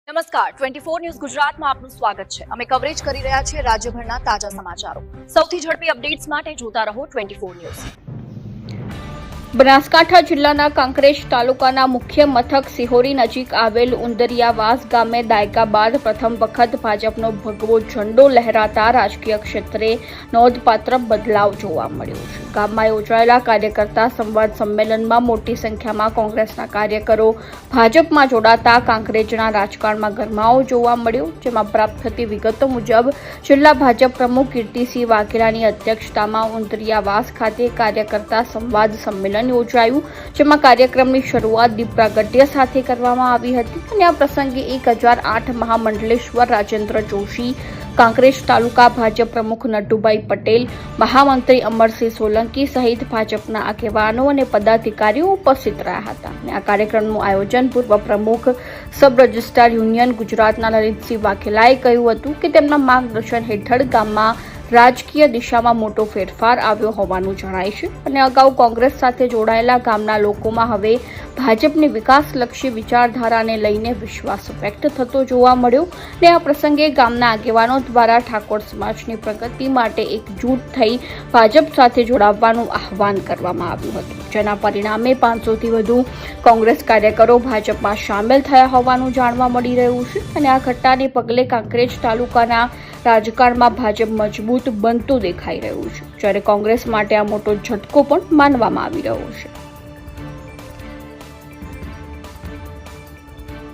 નમસ્કાર 24 ન્યૂઝ ગુજરાતમાં આપનું સ્વાગત છે। અમે કવરેજ કરી રહ્યા છીએ રાજ્યભરના તાજા સમાચારો। સૌથી ઝડપી અપડેટ્સ માટે જોતા રહો 24 ન્યૂઝ। બનાસકાંઠા જિલ્લાના કાંકરેજ તાલુકાના મુખ્ય મથક સિહોરી નજીક આવેલ ઉંદરિયાવાસ ગામે દાયકા બાદ પ્રથમ વખત ભાજપનો ભગવો ઝંડો લહેરાતા રાજકીય ક્ષેત્રે નોંધપાત્ર બદલાવ જોવા મળ્યો છે। ગામમાં યોજાયેલા કાર્યકર્તા સંવાદ સંમેલનમાં મોટી સંખ્યામાં કોંગ્રેસના કાર્યકરો ભાજપમાં જોડાતા કાંકરેજના રાજકારણમાં ગરમાવો જોવા મળ્યો, જેમાં પ્રાપ્ત થતી વિગતો મુજબ જિલ્લા ભાજપ પ્રમુખ કીર્તિસિંહ વાઘેલાની અધ્યક્ષતામાં ઉંદરિયાવાસ ખાતે કાર્યકર્તા સંવાદ સંમેલન યોજાયું, જેમાં કાર્યક્રમની શરૂઆત દીપ પ્રાગટ્ય સાથે કરવામાં આવી હતી અને આ પ્રસંગે 1008 મહામંડલેશ્વર રાજેન્દ્ર જોશી, કાંકરેજ તાલુકા ભાજપ પ્રમુખ નટુભાઈ પટેલ, મહામંત્રી અમરસિંહ સોલંકી સહિત ભાજપના આગેવાનો અને પદાધિકારીઓ ઉપસ્થિત રહ્યા હતા અને આ કાર્યક્રમનું આયોજન પૂર્વ પ્રમુખ સબ રજિસ્ટ્રાર યુનિયન ગુજરાતના લલિતસિંહ વાઘેલાએ કહ્યું હતું કે તેમના માર્ગદર્શન હેઠળ ગામમાં રાજકીય દિશામાં મોટો ફેરફાર આવ્યો હોવાનું જણાય છે અને અગાઉ કોંગ્રેસ સાથે જોડાયેલા ગામના લોકોમાં હવે ભાજપની વિકાસલક્ષી વિચારધારાને લઈને વિશ્વાસ વ્યક્ત થતો જોવા મળ્યો અને આ પ્રસંગે ગામના આગેવાનો દ્વારા ઠાકોર સમાજની પ્રગતિ માટે એકજૂટ થઈ ભાજપ સાથે જોડાવવાનું આહવાન કરવામાં આવ્યું હતું, જેના પરિણામે 500થી વધુ કોંગ્રેસ કાર્યકરો ભાજપમાં સામેલ થયા હોવાનું જાણવા મળી રહ્યું છે અને આ ઘટનાને પગલે કાંકરેજ તાલુકાના રાજકારણમાં ભાજપ મજબૂત બનતું દેખાઈ રહ્યું છે, જ્યારે કોંગ્રેસ માટે આ મોટો ઝટકો પણ માનવામાં આવી રહ્યો છે।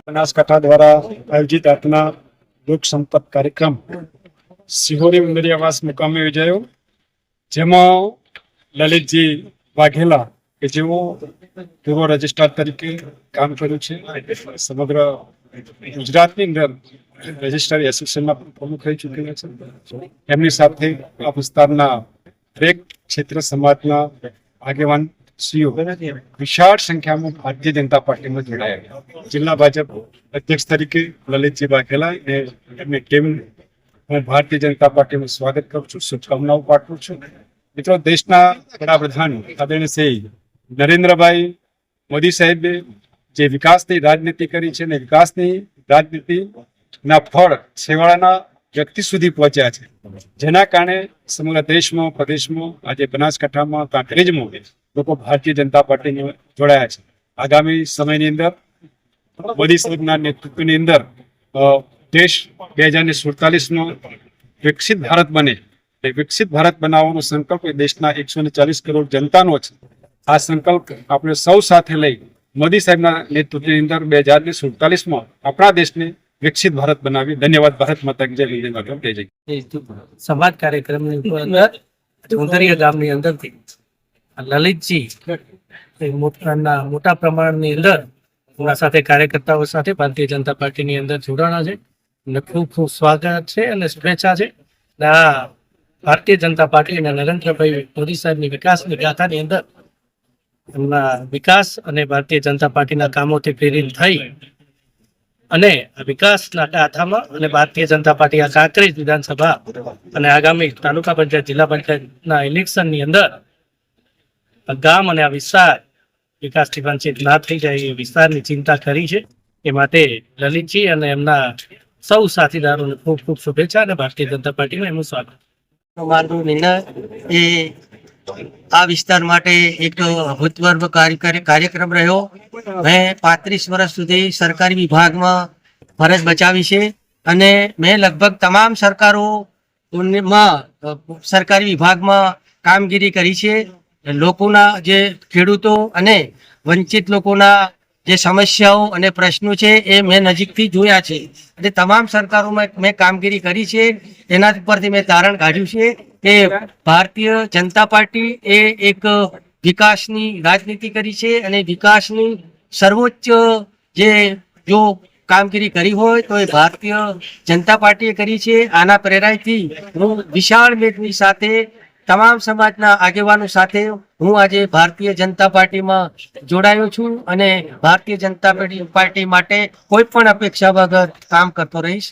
બનાસકાંઠા દ્વારા આયોજિત આજના લોક સંપર્ક કાર્યક્રમ સિહોરી ઉંદરિયાવાસ મુકામે યોજાયો, જેમાં લલિતજી વાઘેલા કે જેઓ પૂર્વ રજિસ્ટ્રાર તરીકે કામ કર્યું છે, સમગ્ર ગુજરાતની અંદર રજિસ્ટ્રાર એસોસિએશનના પ્રમુખ રહી ચૂકેલા છે, એમની સાથે આ વિસ્તારના દરેક ક્ષેત્ર સમાજના આગેવાન શ્રીઓ વિશાળ સંખ્યામાં ભારતીય જનતા પાર્ટીમાં જોડાયા। જિલ્લા ભાજપ અધ્યક્ષ તરીકે લલિતજી વાઘેલા અને એમની ટીમ હું ભારતીય જનતા પાર્ટીનું સ્વાગત કરું છું, શુભકામનાઓ પાઠવું છું। મિત્રો, દેશના વડાપ્રધાન આદરણીય શ્રી નરેન્દ્રભાઈ મોદી સાહેબે જે વિકાસની રાજનીતિ કરી છે અને વિકાસની રાજનીતિના ફળ છેવાડાના વ્યક્તિ સુધી પહોંચ્યા છે, જેના કારણે સમગ્ર દેશમાં પ્રદેશમાં આજે બનાસકાંઠામાં કાંકરેજમાં લોકો ભારતીય જનતા પાર્ટીને જોડાયા છે। આગામી સમયની અંદર મોદી સાહેબના નેતૃત્વની અંદર દેશ 2047નો વિકસિત ભારત બને, એ વિકસિત ભારત બનાવવાનો સંકલ્પ એ દેશના 140 કરોડ જનતાનો છે। આ સંકલ્પ આપણે સૌ સાથે લઈ મોદી સાહેબના નેતૃત્વની અંદર 2047માં આપણા દેશને વિકસિત ભારત બનાવી। ધન્યવાદ। ભારત માતા કી જય, વંદે માતરમ, જય જય। સંવાદ કાર્યક્રમની અંદર ઉંદરિયા ગામની અંદરથી લલિતજી મોટા પ્રમાણની અંદર એમના સાથે કાર્યકર્તાઓ સાથે ભારતીય જનતા પાર્ટીની અંદર જોડાણા છે અને ખૂબ ખૂબ સ્વાગત છે અને શુભેચ્છા છે। આ ભારતીય જનતા પાર્ટી અને નરેન્દ્રભાઈ મોદી સાહેબની વિકાસની ગાથાની અંદર એમના વિકાસ અને ભારતીય જનતા પાર્ટીના કામોથી પ્રેરિત થઈ અને વિકાસના ગાથામાં અને ભારતીય જનતા પાર્ટી આ કાંકરેજ વિધાનસભા અને આગામી તાલુકા પંચાયત જિલ્લા પંચાયતના ઇલેક્શનની અંદર ગામ અને આ વિસ્તાર વિકાસથી વંચિત ના થઈ જાય એ વિસ્તારની ચિંતા કરી છે। એ માટે લલિતજી અને એમના સૌ સાથીદારોને ખૂબ ખૂબ શુભેચ્છા અને ભારતીય જનતા પાર્ટીમાં એમનું સ્વાગત। મારો નિર્ણય એ આ વિસ્તાર માટે એક અભૂતપૂર્વ કાર્યક્રમ રહ્યો। મેં 35 વર્ષ સુધી સરકારી વિભાગમાં ફરજ બજાવી છે અને મેં લગભગ તમામ સરકારી વિભાગમાં કામગીરી કરી છે। લોકોના જે ખેડૂતો અને વંચિત લોકોના જે સમસ્યાઓ અને પ્રશ્નો છે એ મેં નજીકથી જોયા છે અને તમામ સરકારોમાં મેં કામગીરી કરી છે। એના પરથી મેં તારણ કાઢ્યું છે કે ભારતીય જનતા પાર્ટી એ એક વિકાસની રાજનીતિ કરી છે અને વિકાસની સર્વોચ્ચ જો કામગીરી કરી હોય તો એ ભારતીય જનતા પાર્ટીએ કરી છે। આના પ્રેરણાથી હું વિશાળ મેદની સાથે તમામ સમાજના આગેવાનો સાથે હું આજે ભારતીય જનતા પાર્ટીમાં જોડાયો છું અને ભારતીય જનતા પાર્ટી માટે કોઈ પણ અપેક્ષા વગર કામ કરતો રહીશ।